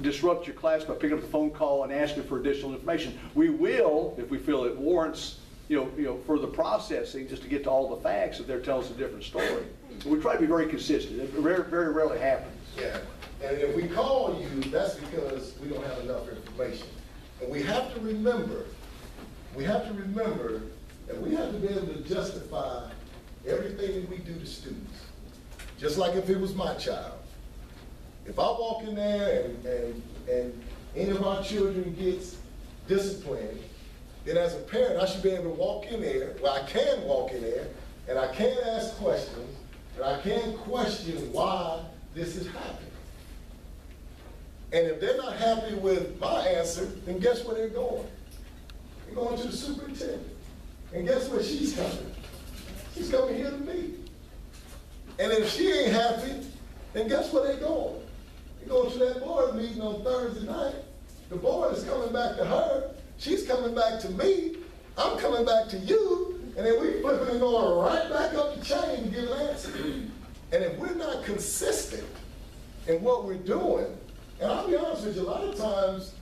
disrupt your class by picking up the phone call and asking for additional information. We will, if we feel it warrants, further processing just to get to all the facts if they're telling us a different story. So we try to be very consistent. It very, very rarely happens. Yeah, and if we call you, that's because we don't have enough information. And we have to remember that we have to be able to justify everything that we do to students. Just like if it was my child. If I walk in there and any of our children gets disciplined, then as a parent, I should be able to walk in there, well, I can walk in there, and I can ask questions, and I can question why this is happening. And if they're not happy with my answer, then guess where they're going? They're going to the superintendent. And guess where she's coming? She's coming here to me. And if she ain't happy, then guess where they're going? They're going to that board meeting on Thursday night. The board is coming back to her. She's coming back to me. I'm coming back to you. And then we flipping and going right back up the chain to give an answer. And if we're not consistent in what we're doing, and I'll be honest with you, a lot of times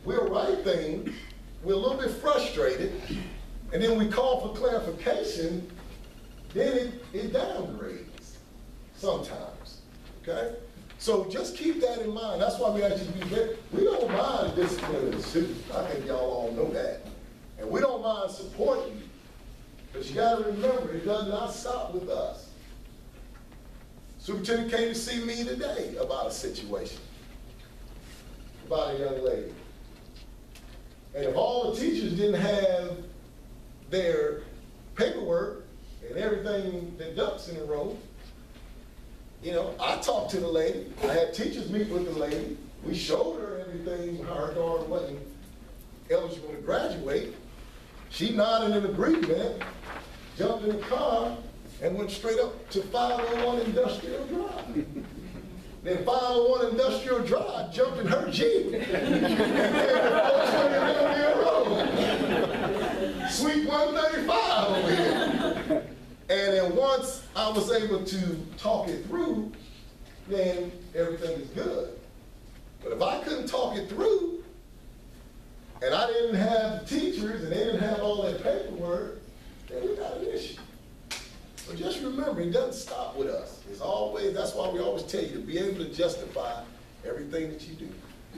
we'll write things, we're a little bit frustrated, and then we call for clarification, then it downgrades sometimes, okay? So just keep that in mind. That's why we actually we don't mind disciplining the students. I think y'all all know that. And we don't mind supporting you. But you gotta remember, it does not stop with us. Superintendent came to see me today about a situation, about a young lady. And if all the teachers didn't have their paperwork and everything, the ducks in a row, I talked to the lady. I had teachers meet with the lady. We showed her everything, how her daughter wasn't eligible to graduate. She nodded in agreement, jumped in the car, and went straight up to 501 Industrial Drive. Then 501 Industrial Drive jumped in her Jeep and Road. Suite 135 over here. And then once I was able to talk it through, then everything is good. But if I couldn't talk it through, and I didn't have the teachers, and they didn't have all that paperwork, then we got an issue. But just remember, it doesn't stop with us. It's always, that's why we always tell you to be able to justify everything that you do.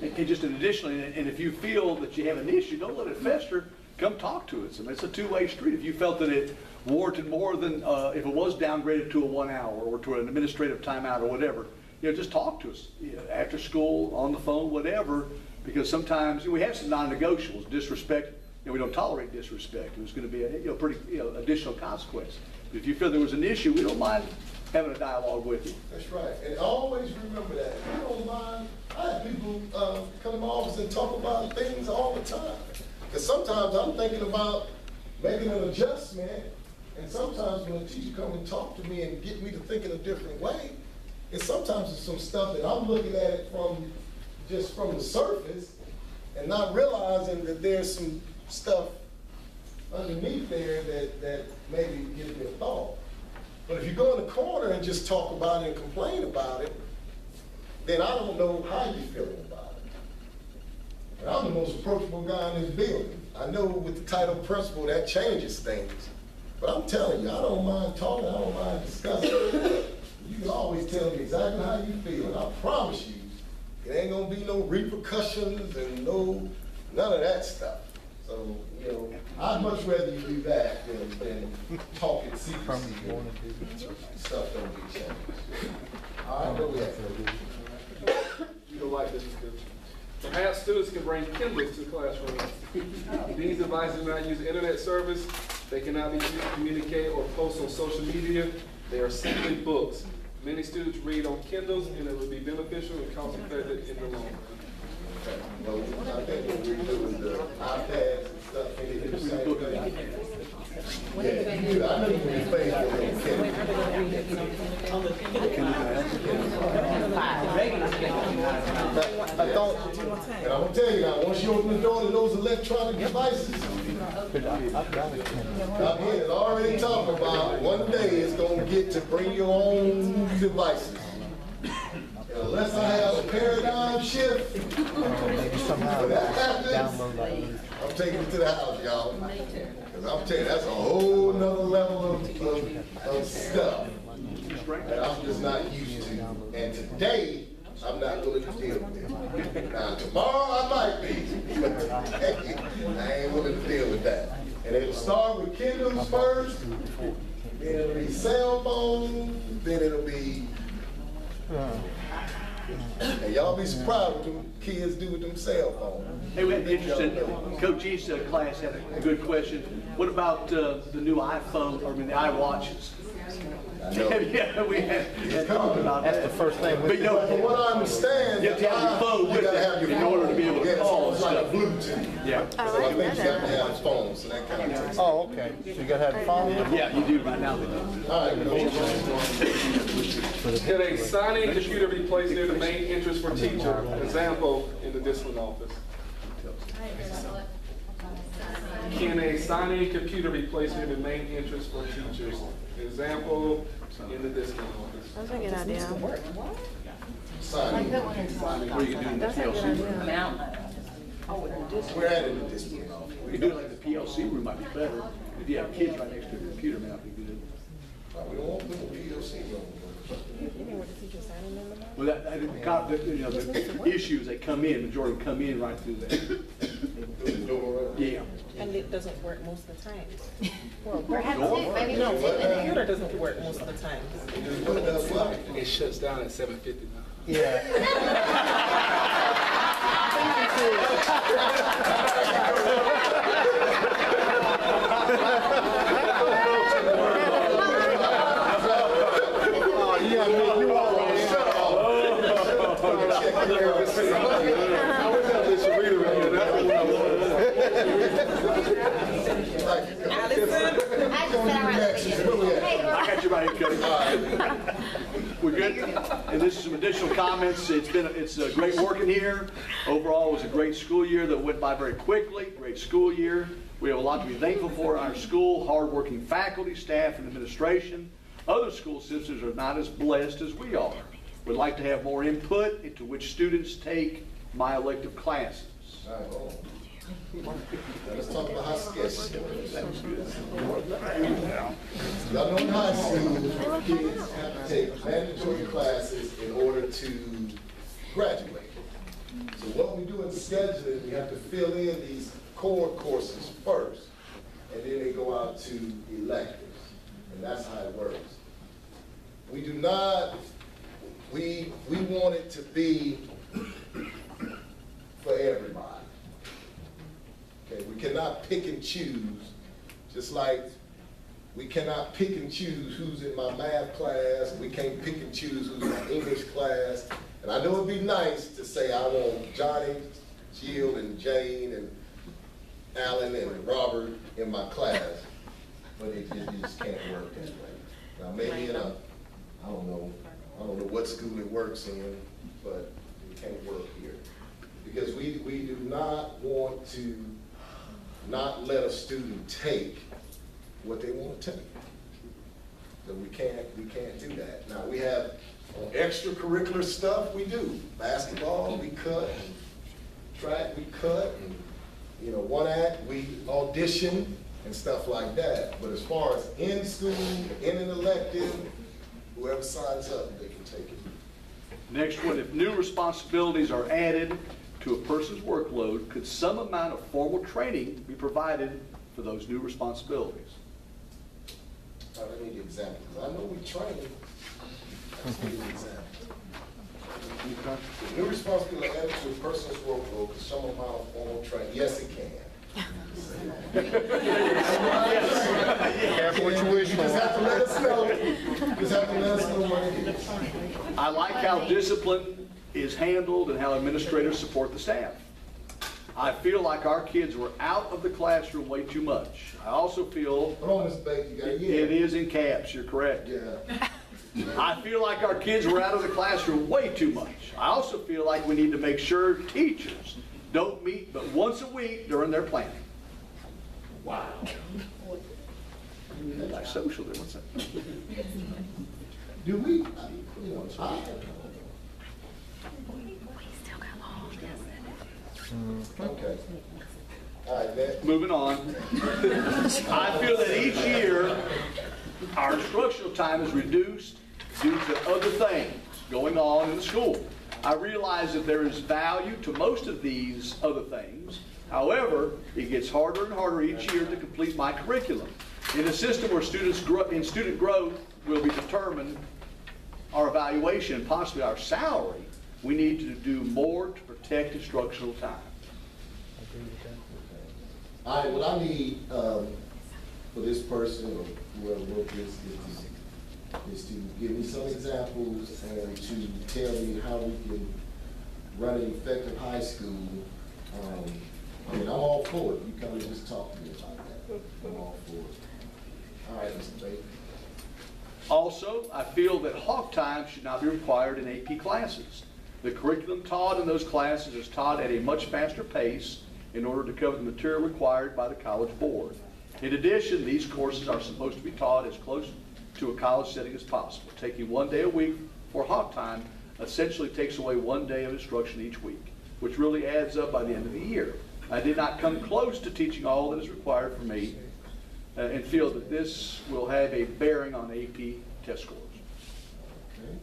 And just additionally, and if you feel that you have an issue, don't let it fester. Come talk to us. I mean, it's a two-way street. If you felt that it warranted more than, if it was downgraded to a 1 hour or to an administrative timeout or whatever, just talk to us after school, on the phone, whatever, because sometimes we have some non-negotiables. Disrespect, we don't tolerate disrespect. There's going to be a pretty additional consequence. But if you feel there was an issue, we don't mind having a dialogue with you. That's right. And always remember that. We don't mind. I have people come to my office and talk about things all the time. Because sometimes I'm thinking about making an adjustment, and sometimes when a teacher comes and talk to me and get me to think in a different way, and sometimes it's some stuff that I'm looking at it from just from the surface and not realizing that there's some stuff underneath there that maybe gives me a thought. But if you go in the corner and just talk about it and complain about it, then I don't know how you're feeling about it. And I'm the most approachable guy in this building. I know with the title principal that changes things. But I'm telling you, I don't mind talking, I don't mind discussing it. You can always tell me exactly how you feel, and I promise you, it ain't gonna be no repercussions and none of that stuff. So, I'd much rather you do that than talk in secrecy. Stuff don't get changed. All right, where we at? You don't like this because perhaps students can bring Kindles to the classroom. These devices do not use internet service. They cannot be used to communicate or post on social media. They are simply books. Many students read on Kindles, and it would be beneficial and cost effective in the long run. Well, I think what we're doing, the iPads and stuff, they do the same thing. Yeah, I know you're going to be faithful in Kindle. I thought, and I'm going to tell you now, once you open the door to those electronic devices, I'm here already talking about one day it's going to get to bring your own devices. And unless I have a paradigm shift. Maybe somehow When that happens, download that link. I'm taking it to the house, y'all. Cause I'm telling you, that's a whole nother level of stuff that I'm just not used to. And today, I'm not willing to deal with it. Now, tomorrow I might be, but today, I ain't willing to deal with that. And it'll start with Kindles first, then it'll be cell phone, then it'll be, and y'all be surprised what them kids do with them cell phones. Hey, we had an interesting, Coach East's class had a good question. What about the new iPhone, or the iWatches? I know. Yeah, we had talked about that. That's the first thing we But you know, From what I understand, you have to have your phone you with gotta it have your in phone. order to be able to Yeah, call it's and like stuff. Bluetooth. Yeah. So I think you have to have a phone, so that kind of takes. Oh, okay. So you gotta have a phone? Yeah, you do right now. They do. All right, Can a signing computer be placed near the main entrance for teacher? Example, in the discipline office. Can a signing computer be placed near the main entrance for teachers? Example, in the discipline office. That's a good idea. Sign. Or you can do it in the That's a good PLC room. idea. We're at it in this one. You can do it like the PLC room might be better. If you have kids right next to the computer, man, that'd be good. We don't want people POC room. Well, the issues, they come in, majority of them come in right through there. Through the door. Yeah. And it doesn't work most of the time. Well, Perhaps Door? if, maybe no, not the tip computer doesn't work most of the time. What does what? It shuts down at 7:50 now. Yeah. Oh, you gotta make you all on. Shut off. I was at this reader right here. That's what I I just said I Where Hey, I got you right here, Cody. We're good? And this is some additional comments. It's great working here. Overall, it was a great school year that went by very quickly. Great school year. We have a lot to be thankful for in our school. Hardworking faculty, staff, and administration. Other school systems are not as blessed as we are. We'd like to have more input into which students take my elective classes. Let's talk about high schedule. Y'all know in high school, kids have to take mandatory classes in order to graduate. So what we do in scheduling, we have to fill in these core courses first, and then they go out to electives, and that's how it works. We do not, we want it to be for everybody. Okay, we cannot pick and choose, just like we cannot pick and choose who's in my math class, we can't pick and choose who's in my English class. And I know it'd be nice to say I want Johnny, Jill, and Jane, and Alan, and Robert in my class, but it just can't work that way. Now maybe in a, I don't know what school it works in, but it can't work here. Because we do not want to not let a student take what they want to take. So we can't do that. Now we have extracurricular stuff we do. Basketball, we cut, track, we cut, and, one act, we audition and stuff like that. But as far as in school, in an elective, whoever signs up, they can take it. Next one, if new responsibilities are added to a person's workload, could some amount of formal training be provided for those new responsibilities? I need an example, because I know we train. I just need an example. The new responsibility added to a person's workload, could some amount of formal training? Yes, it can. Careful what you wish You just for. have to let us know. You just have to let us know what it is. I like how discipline is handled and how administrators support the staff. I feel like our kids were out of the classroom way too much. I also feel Hold on, Mr. Baker, you got a it yeah. is in caps, you're correct. Yeah. I feel like our kids were out of the classroom way too much. I also feel like we need to make sure teachers don't meet but once a week during their planning. Wow. Nice social there, what's that? Do we, Okay. All right, next. Moving on. I feel that each year, our instructional time is reduced due to other things going on in the school. I realize that there is value to most of these other things. However, it gets harder and harder each year to complete my curriculum. In a system where student growth will be determined, our evaluation, and possibly our salary, we need to do more to protect instructional time. All right, what I need, for this person or whoever wrote this is to give me some examples and to tell me how we can run an effective high school. I mean, I'm all for it. You come and just talk to me about that. I'm all for it. All right, Mr. Baker. Also, I feel that hawk time should not be required in AP classes. The curriculum taught in those classes is taught at a much faster pace in order to cover the material required by the College Board. In addition, these courses are supposed to be taught as close to a college setting as possible. Taking 1 day a week for hawk time essentially takes away 1 day of instruction each week, which really adds up by the end of the year. I did not come close to teaching all that is required for me and feel that this will have a bearing on AP test scores. Okay.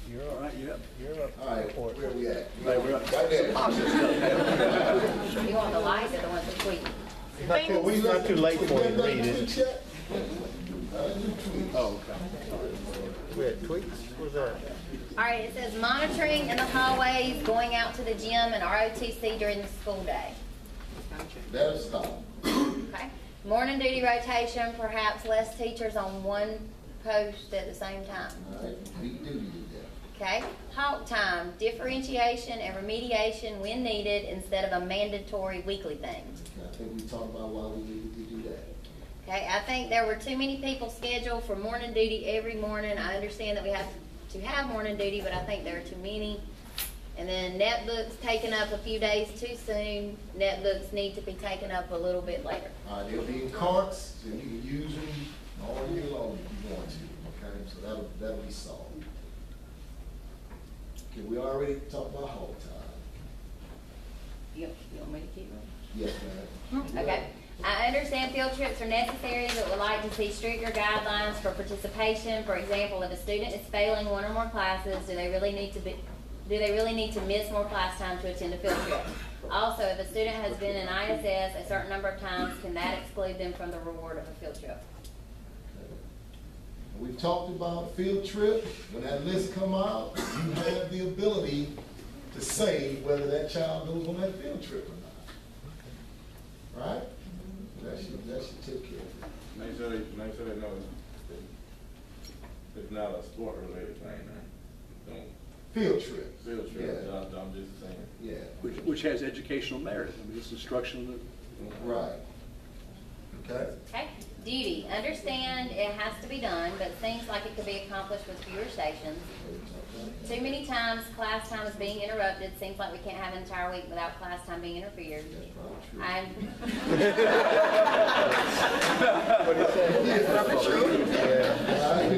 You're All up. right, yep. You're up. All right, where we at? Right, we're up. Right there. Positive stuff. You want the lights or the ones that tweet? It's not too late for you to read it. Oh, okay. We had tweets? What's that? All right, it says monitoring in the hallways, going out to the gym, and ROTC during the school day. That'll stop. Okay. Morning duty rotation, perhaps less teachers on one post at the same time. All right, beat duty to that. Okay. Hawk time, differentiation and remediation when needed instead of a mandatory weekly thing. I think we talked about why we needed to do that. Okay, I think there were too many people scheduled for morning duty every morning. I understand that we have to have morning duty, but I think there are too many. And then netbooks taken up a few days too soon. Netbooks need to be taken up a little bit later. All right, they'll be in carts, and you can use them all year long if you want to, okay? So that'll be solved. Okay, we already talked about hog time. You want me to keep going? Yes, ma'am. Okay. I understand field trips are necessary, but would like to see stricter guidelines for participation. For example, if a student is failing one or more classes, do they really need to miss more class time to attend a field trip? Also, if a student has been in ISS a certain number of times, can that exclude them from the reward of a field trip? We've talked about field trip. When that list come out, you have the ability to say whether that child goes on that field trip or not. Right? That should take care of it. Make sure they know it's not a sport related thing. Don't Field trip. field trip. Yeah. I'm just saying. Yeah, Which has educational merit. I mean, it's instructional. right. Okay? Okay. Duty. Understand it has to be done, but it seems like it could be accomplished with fewer stations. Too many times class time is being interrupted. Seems like we can't have an entire week without class time being interfered. That's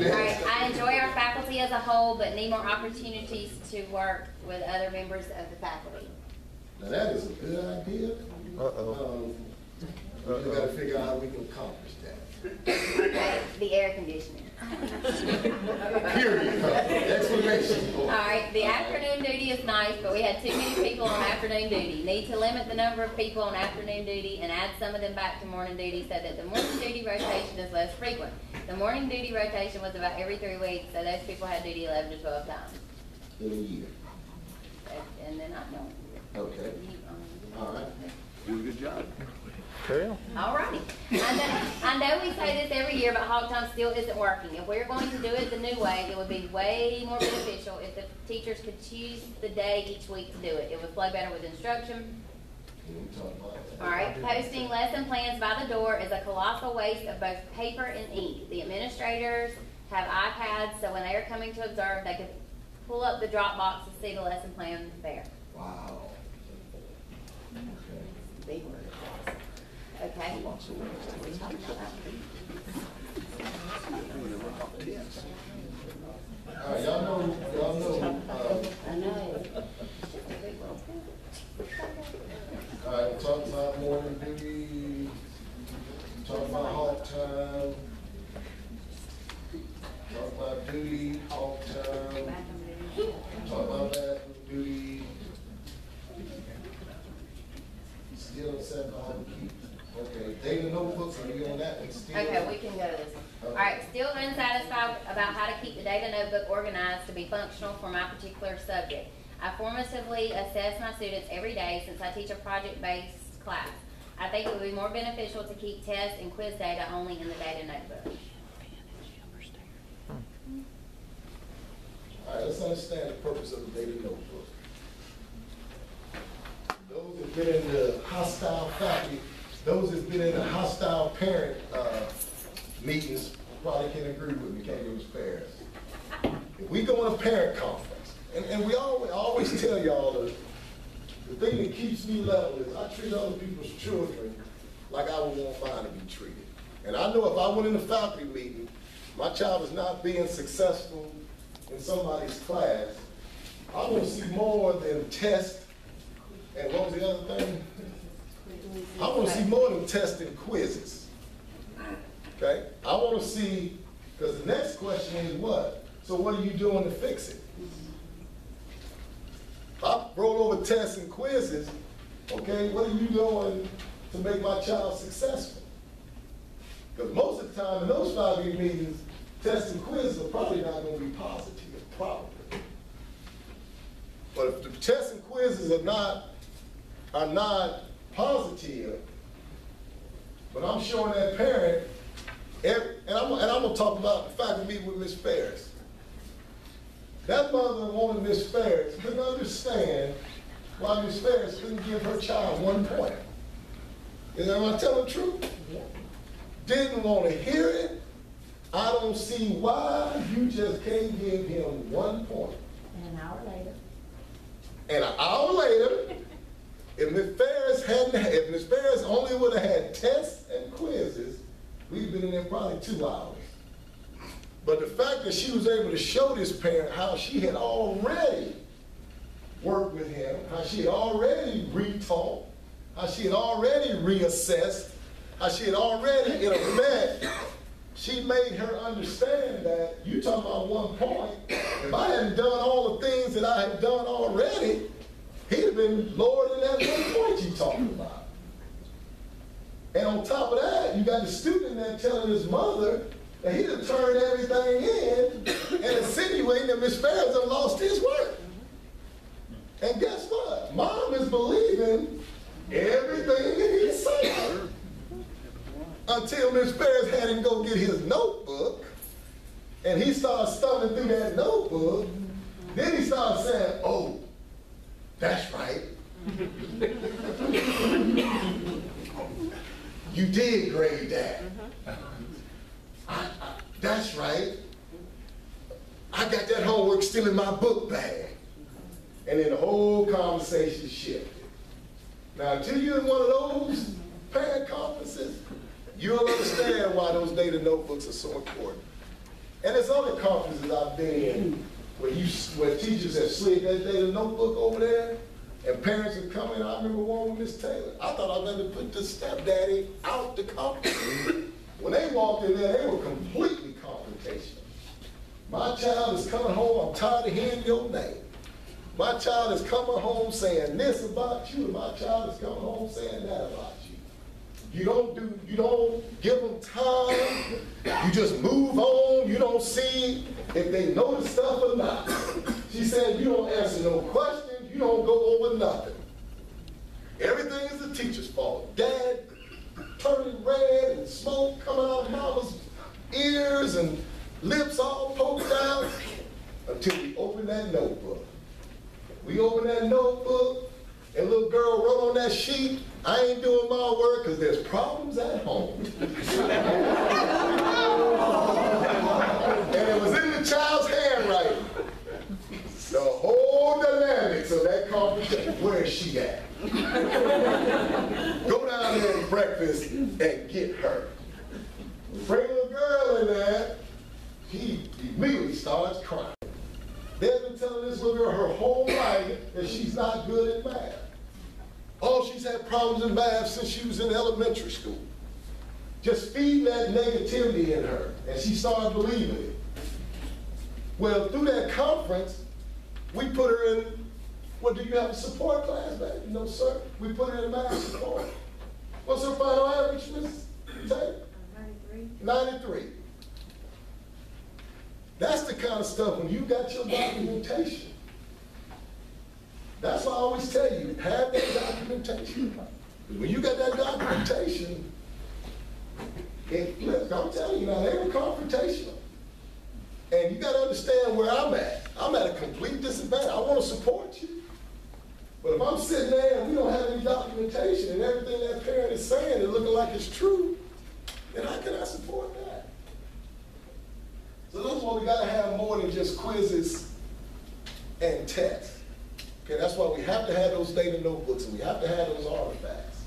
Alright, I enjoy our faculty as a whole, but need more opportunities to work with other members of the faculty. Now, that is a good idea. Uh-oh. We just gotta figure out how we can accomplish that. Okay, the air conditioning. Period. Explanation. Alright, the afternoon duty is nice, but we had too many people on afternoon duty. Need to limit the number of people on afternoon duty and add some of them back to morning duty so that the morning duty rotation is less frequent. The morning duty rotation was about every 3 weeks, so those people had duty 11 to 12 times. In a year. And then I don't. Okay. All right. Do a good job. Carry on. Alrighty. I know we say this every year, but hog time still isn't working. If we're going to do it the new way, it would be way more beneficial if the teachers could choose the day each week to do it. It would flow better with instruction. We talked about that. Alright, posting lesson plans by the door is a colossal waste of both paper and ink. The administrators have iPads, so when they are coming to observe, they can pull up the Dropbox and see the lesson plan there. Wow. Okay. Big word. Okay. All right, y'all know about duty, off term, talk about bathroom duty. Still 700 keep. Okay, data notebooks, are you on that one still? Okay, we can go to this one. All right, still unsatisfied about how to keep the data notebook organized to be functional for my particular subject. I formatively assess my students every day since I teach a project-based class. I think it would be more beneficial to keep test and quiz data only in the data notebook. All right, let's understand the purpose of the data notebook. Those who've been in the hostile faculty, those who've been in the hostile parent meetings probably can agree with me, can't give us fairs. If we go in a parent conference, and we always tell y'all the thing that keeps me level is I treat other people's children like I would want mine to be treated. And I know if I went in a faculty meeting, my child is not being successful in somebody's class, I want to see more than test, and what was the other thing? I want to see more than test and quizzes. Okay? I want to see, because the next question is what? So what are you doing to fix it? If I roll over tests and quizzes, okay, what are you doing to make my child successful? Because most of the time in those faculty meetings, tests and quizzes are probably not going to be positive, probably. But if the tests and quizzes are not positive, but I'm showing that parent, and I'm going to talk about the faculty meeting with Ms. Ferris. That mother wanted Ms. Ferris, couldn't understand why Ms. Ferris couldn't give her child 1 point. Am I telling the truth? Yeah. Didn't want to hear it. I don't see why you just can't give him 1 point. And an hour later. And an hour later, if Ms. Ferris only would have had tests and quizzes, we'd been in there probably 2 hours. But the fact that she was able to show this parent how she had already worked with him, how she had already retaught, how she had already reassessed, how she had already, in effect, she made her understand that you talking about 1 point. If I hadn't done all the things that I had done already, he'd have been lower than that 1 point you talking about. And on top of that, you got the student there telling his mother that he done turned everything in and insinuating that Ms. Ferris done lost his work. And guess what? Mom is believing everything that he's saying. Until Ms. Ferris had him go get his notebook, and he started stumbling through that notebook. Then he started saying, oh, that's right. You did grade that. That's right. I got that homework still in my book bag. And then the whole conversation shifted. Now, until you're in one of those parent conferences, you'll understand why those data notebooks are so important. And there's other conferences I've been in where teachers have slid that data notebook over there, and parents have come in. I remember one with Miss Taylor. I thought I was going to put the stepdaddy out the conference. When they walked in there, they were completely confrontational. My child is coming home, I'm tired of hearing your name. My child is coming home saying this about you, and my child is coming home saying that about you. You don't give them time, you just move on, you don't see if they know the stuff or not. She said you don't answer no questions, you don't go over nothing. Everything is the teacher's fault. Dad turning red and smoke coming out of mama's ears and lips all poked out until we open that notebook. We open that notebook and little girl wrote on that sheet, I ain't doing my work because there's problems at home. And it was in the child's handwriting. The whole dynamics of that conversation, where is she at? Go down there at breakfast and get her. Bring a little girl in there, he immediately starts crying. They've been telling this little girl her whole life that she's not good at math. Oh, she's had problems in math since she was in elementary school. Just feed that negativity in her, and she started believing it. Well, through that conference, we put her in, well, do you have a support class, baby? No, sir. We put her in math support. What's her final average, Ms. Taylor? 93. That's the kind of stuff, when you got your documentation. That's why I always tell you, have that documentation. When you got that documentation, it flips. I'm telling you now, they were confrontational. And you gotta understand where I'm at. I'm at a complete disadvantage. I wanna support you. But if I'm sitting there and we don't have any documentation and everything that parent is saying is looking like it's true, then how can I support that? So that's why we gotta have more than just quizzes and tests. Okay, that's why we have to have those data notebooks and we have to have those artifacts.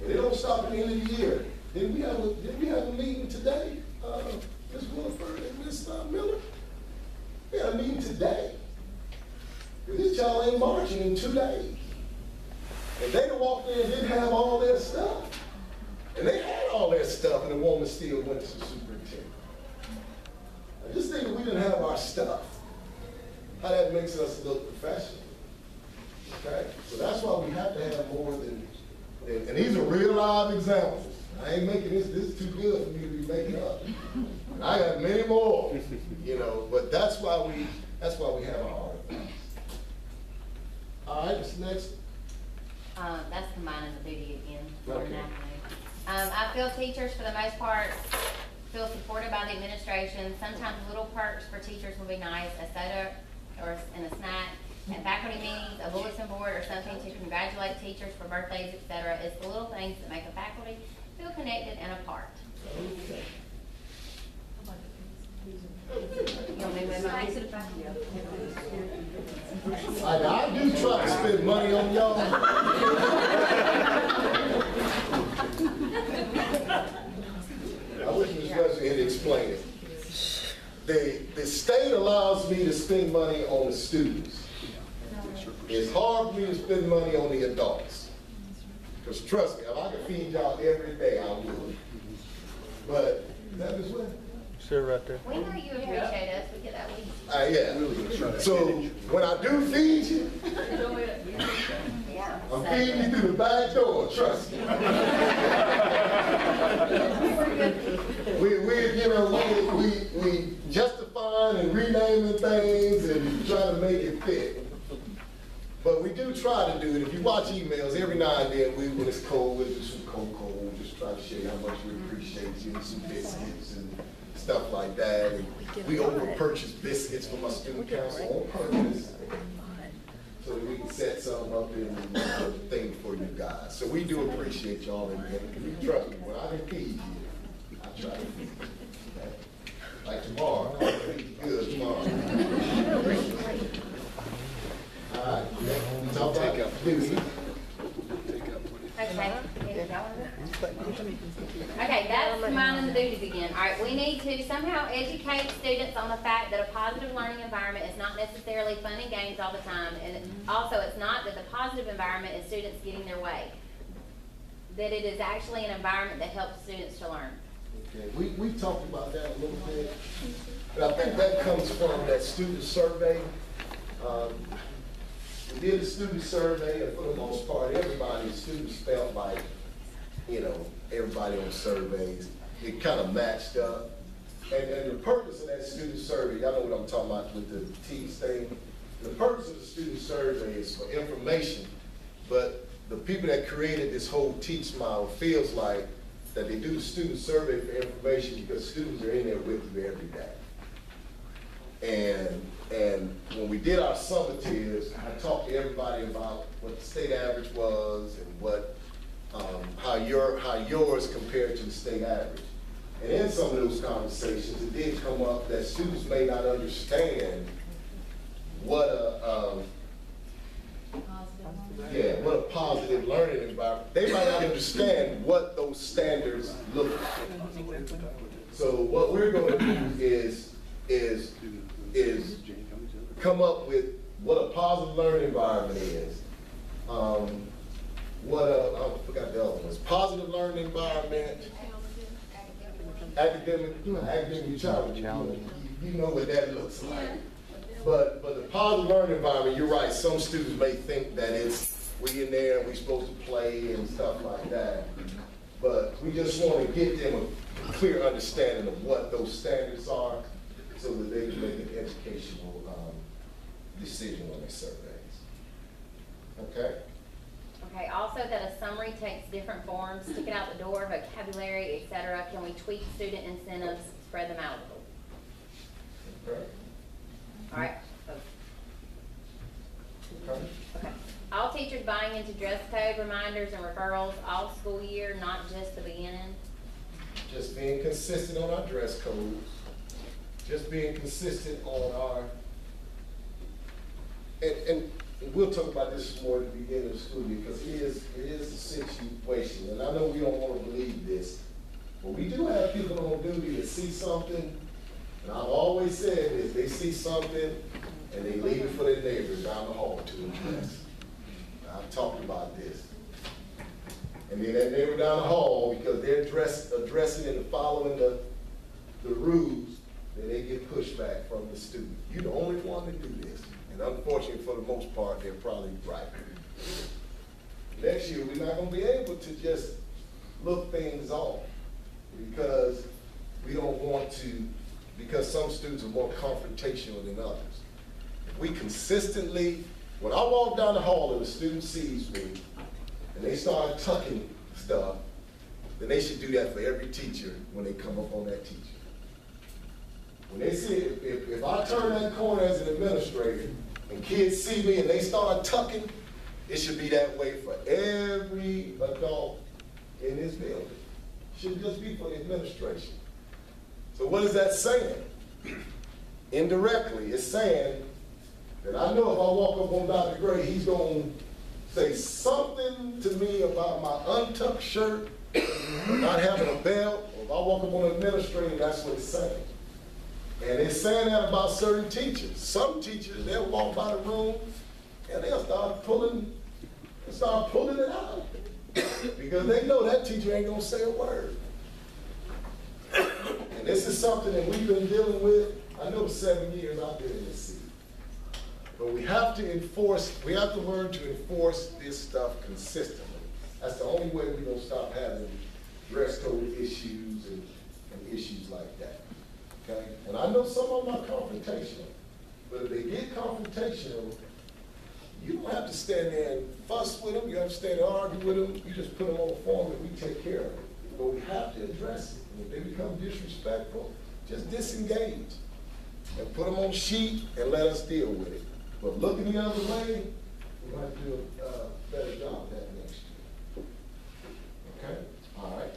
And they don't stop at the end of the year. Didn't we have a meeting today, Ms. Williford and Ms. Miller? We had a meeting today. This child ain't marching in 2 days. And they walked in and didn't have all their stuff. And they had all their stuff and the woman still went to the superintendent. Now just think if we didn't have our stuff, how that makes us look professional. Okay? So that's why we have to have more than, and these are real live examples. I ain't making this is too good for me to be making up. And I got many more, you know, but that's why we have our artifacts. All right, what's next? That's combining the duty again. For Okay. an afternoon. I feel teachers, for the most part, feel supported by the administration. Sometimes little perks for teachers will be nice, a soda and a snack. At faculty meetings, a bulletin board or something to congratulate teachers for birthdays, etc. It's the little things that make a faculty feel connected and apart. Okay. You want me to move on? I do try to spend money on y'all. I wish Ms. Wesley had explained it. The state allows me to spend money on the students. It's hard for me to spend money on the adults. Because trust me, if I could feed y'all every day, I would. But, is that Ms. Wesley? Sure, right there. We know you appreciate us, we get that week. Yeah. So when I do feed you, Yeah. I'm feeding you through the back door, trust me. We justifying and renaming things and trying to make it fit. But we do try to do it. If you watch emails, every now and then, when it's cold, we'll do some cocoa, just try to show you how much we appreciate you, and some biscuits and stuff like that. And we over-purchase biscuits from our student council on purpose, so that we can set something up in the thing for you guys. So we do appreciate y'all, and trust me, when I can feed you, I try to feed you. Okay? Like tomorrow, I'll feed you good tomorrow. All right, we talk about duty. Okay, that's combining the duties again. All right, we need to somehow educate students on the fact that a positive learning environment is not necessarily fun and games all the time. And also, it's not that the positive environment is students getting their way. That it is actually an environment that helps students to learn. Okay, we talked about that a little bit. But I think that comes from that student survey. We did a student survey, and for the most part, students felt like, you know, everybody on surveys, it kind of matched up. And the purpose of that student survey, y'all know what I'm talking about with the TEAS thing. The purpose of the student survey is for information, but the people that created this whole TEAS model feels like that they do the student survey for information because students are in there with you every day. And when we did our summatives, I talked to everybody about what the state average was and what how yours compared to the state average. And in some of those conversations, it did come up that students may not understand what a positive learning environment. They might not understand what those standards look like. So what we're going to do is come up with what a positive learning environment is. I forgot the other ones. Positive learning environment, academic challenge. you know what that looks like. But the positive learning environment, you're right, some students may think that it's, we in there and we supposed to play and stuff like that. But we just want to get them a clear understanding of what those standards are so that they can make an educational decision on their surveys. Okay? Okay, also that a summary takes different forms, stick it out the door, vocabulary, et cetera. Can we tweak student incentives, spread them out a little? Okay. All right. Okay. Okay. All teachers buying into dress code reminders and referrals all school year, not just the beginning. Just being consistent on our dress codes, just being consistent on our, and we'll talk about this more at the beginning of the school year, because it is a situation, and I know we don't want to believe this, but we do have people on duty that see something, and I've always said this, they see something, and they leave it for their neighbors down the hall to address. I've talked about this. And then that neighbor down the hall, because they're addressing and following the rules, then they get pushback from the student. You're the only one to do this. And unfortunately, for the most part, they're probably right. Next year, we're not gonna be able to just look things off because we don't want to, because some students are more confrontational than others. If we consistently, when I walk down the hall and the student sees me and they start tucking stuff, then they should do that for every teacher when they come up on that teacher. When they see, if I turn that corner as an administrator and kids see me and they start tucking, it should be that way for every adult in this building. It should just be for the administration. So what is that saying? Indirectly, it's saying that I know if I walk up on Dr. Gray, he's going to say something to me about my untucked shirt, or not having a belt, or if I walk up on an administrator, that's what it's saying. And it's saying that about certain teachers. Some teachers, they'll walk by the room and they'll start pulling it out. Because they know that teacher ain't gonna say a word. And this is something that we've been dealing with, I know 7 years I've been in this seat. But we have to enforce, we have to learn to enforce this stuff consistently. That's the only way we're gonna stop having dress code issues and issues like that. Okay? And I know some of them are confrontational, but if they get confrontational, you don't have to stand there and fuss with them, you have to stand there and argue with them, you just put them on a form and we take care of it. But we have to address it. And if they become disrespectful, just disengage and put them on a sheet and let us deal with it. But looking the other way, we might do a better job of that next year. Okay? All right.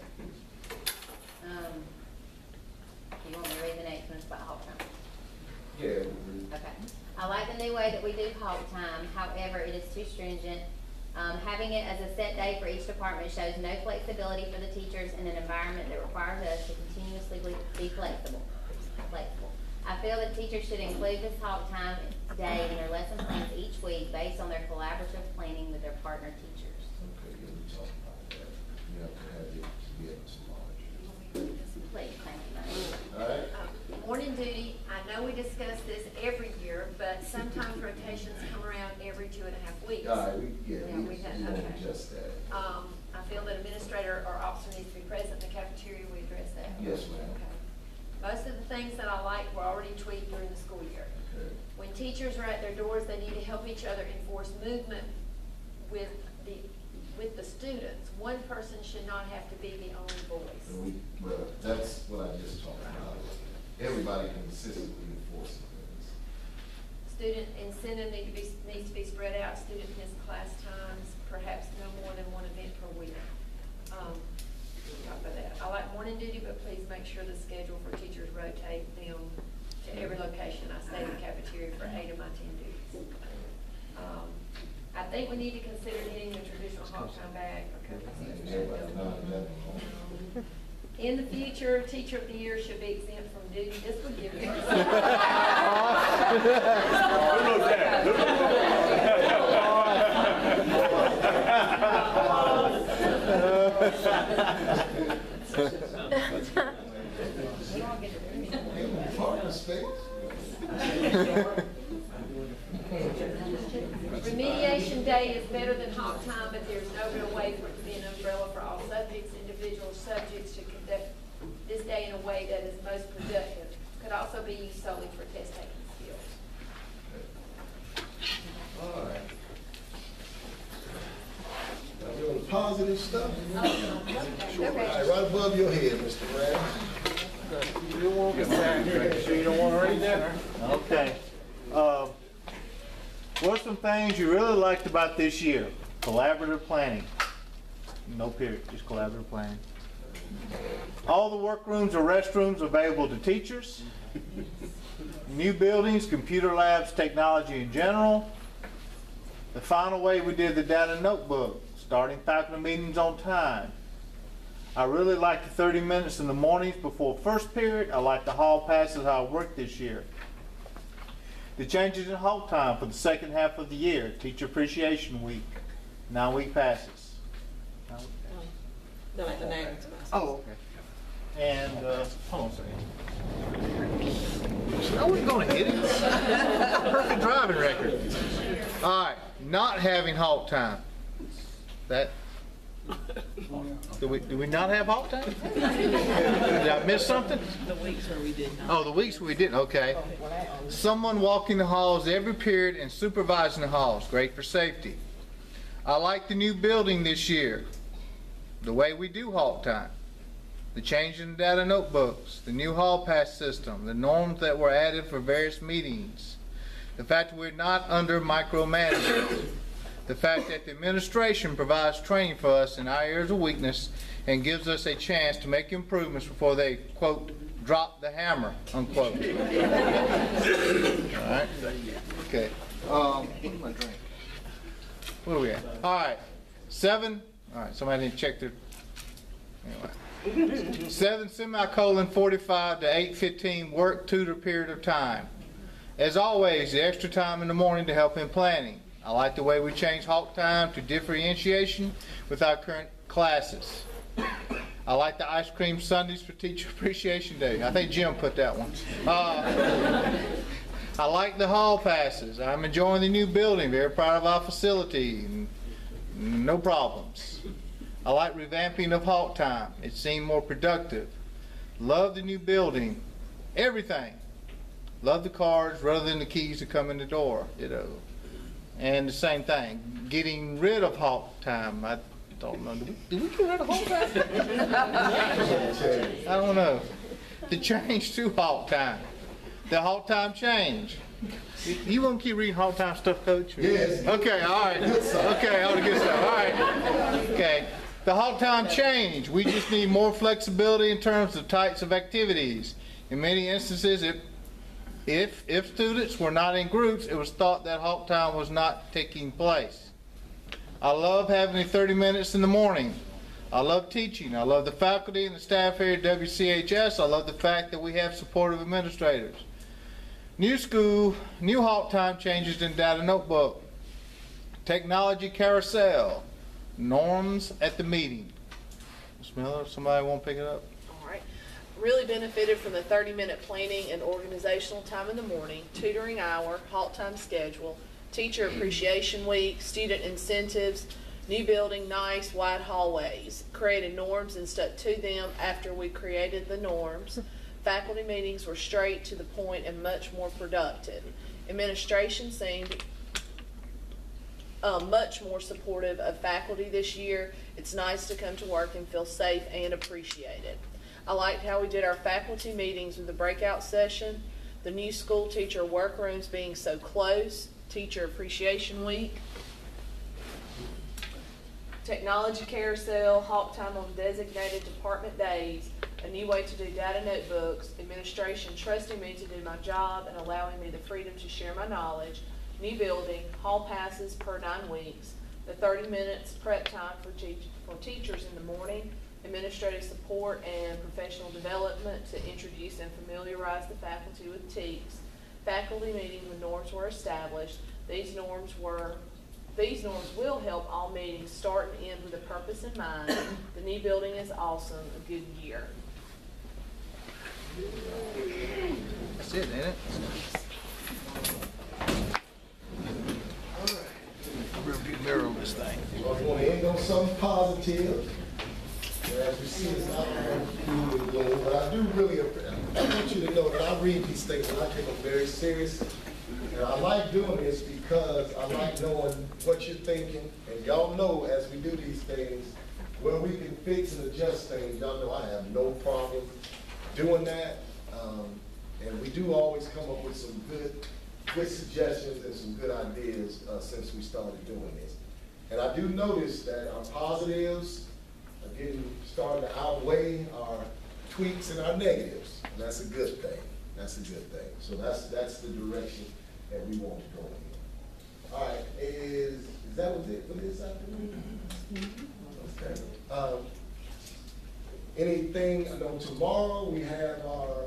You want me to read the next one about hog time? Yeah. Okay. I like the new way that we do hog time. However, it is too stringent. Having it as a set day for each department shows no flexibility for the teachers in an environment that requires us to continuously be flexible. I feel that teachers should include this hog time day in their lesson plans each week based on their collaborative planning with their partner teachers. Okay, yeah, we talked about that. You have to have it to get some knowledge. Please, thank you, Madam. All right? Morning duty, I know we discuss this every year, but sometimes rotations come around every 2.5 weeks. All right, we we had, won't okay. adjust that. I feel that administrator or officer needs to be present in the cafeteria, we address that. Yes, ma'am. Okay. Most of the things that I like were already tweaked during the school year. Okay. When teachers are at their doors, they need to help each other enforce movement with the students. One person should not have to be the only voice. Well, that's what I just talked about. Everybody can consistently enforce things. Student incentive needs to be spread out. Student missed class times, perhaps no more than one event per week. Talk about that. I like morning duty, but please make sure the schedule for teachers rotate them to every location. I stay in the cafeteria for 8 of my 10 duties. I think we need to consider getting the traditional hog time back. In the future, teacher of the year should be exempt from duty. This would give you. Partner space say. Remediation day is better than hot time, but there's no real way for it to be an umbrella for all subjects. Individual subjects should conduct this day in a way that is most productive. Could also be used solely for test taking skills. All right. Now we're on the positive stuff. All right, right above your head, Mr. Brown. Sure you don't want to read that? Okay. What are some things you really liked about this year? Collaborative planning. No period, just collaborative planning. All the workrooms or restrooms available to teachers. New buildings, computer labs, technology in general. The final way we did the data notebook, starting faculty meetings on time. I really like the 30 minutes in the mornings before first period. I like the hall passes, how it worked this year. The changes in halt time for the second half of the year. Teacher Appreciation Week, 9-week passes. No, like the names. Oh, okay. And, hold on a second. I wasn't going to hit it. Perfect driving record. All right, not having halt time. That. Do we not have halt time? Did I miss something? The weeks where we did not. Oh, the weeks we didn't, okay. Someone walking the halls every period and supervising the halls, great for safety. I like the new building this year, the way we do halt time, the change in the data notebooks, the new hall pass system, the norms that were added for various meetings, the fact that we're not under micromanagement, the fact that the administration provides training for us in our areas of weakness and gives us a chance to make improvements before they, quote, drop the hammer, unquote. All right. Okay. Where's my drink? Where are we at? All right. 7. All right. Somebody didn't check their. Anyway. 7 semicolon 45 to 8:15 work tutor period of time. As always, the extra time in the morning to help in planning. I like the way we change halt time to differentiation with our current classes. I like the ice cream sundaes for Teacher Appreciation Day. I think Jim put that one. I like the hall passes. I'm enjoying the new building. Very proud of our facility. No problems. I like revamping of halt time. It seemed more productive. Love the new building. Everything. Love the cards rather than the keys to come in the door. You know. And the same thing, getting rid of halt time. I don't know. Did we get rid of halt time? I don't know. The change to halt time. The halt time change. You want to keep reading halt time stuff, Coach? Yes. Okay, all right. Okay, all the good stuff. All right. Okay. The halt time change. We just need more flexibility in terms of types of activities. In many instances, if students were not in groups, it was thought that halt time was not taking place. I love having the 30 minutes in the morning. I love teaching. I love the faculty and the staff here at WCHS. I love the fact that we have supportive administrators. New school, new halt time changes in data notebook. Technology carousel. Norms at the meeting. Ms. Miller, somebody want to pick it up? All right. Really benefited from the 30-minute planning and organizational time in the morning, tutoring hour, halt time schedule, Teacher Appreciation Week, student incentives, new building, nice wide hallways, created norms and stuck to them after we created the norms. Faculty meetings were straight to the point and much more productive. Administration seemed much more supportive of faculty this year. It's nice to come to work and feel safe and appreciated. I liked how we did our faculty meetings with the breakout session, the new school teacher workrooms being so close, Teacher Appreciation Week, technology carousel, halt time on designated department days, a new way to do data notebooks, administration trusting me to do my job and allowing me the freedom to share my knowledge, new building, hall passes per 9 weeks, the 30 minutes prep time for teachers in the morning, administrative support and professional development to introduce and familiarize the faculty with TEKS. Faculty meeting when norms were established. These norms will help all meetings start and end with a purpose in mind. The new building is awesome. A good year. That's it, ain't it? Rearview mirror on this thing. I want to end on something positive. As we see, it's not doom and gloom, but I do really, I want you to know that I read these things and I take them very serious. And I like doing this because I like knowing what you're thinking. And y'all know as we do these things, where we can fix and adjust things, y'all know I have no problem doing that. And we do always come up with some good suggestions and some good ideas since we started doing this. And I do notice that our positives are starting to outweigh our tweaks and our negatives. And that's a good thing. That's a good thing. So that's the direction that we want to go in. All right, is that was it for this afternoon? Okay. Anything, I know tomorrow we have our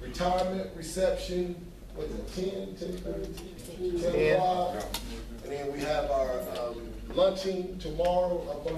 retirement reception, what is it, 10 o'clock? And then we have our luncheon tomorrow up on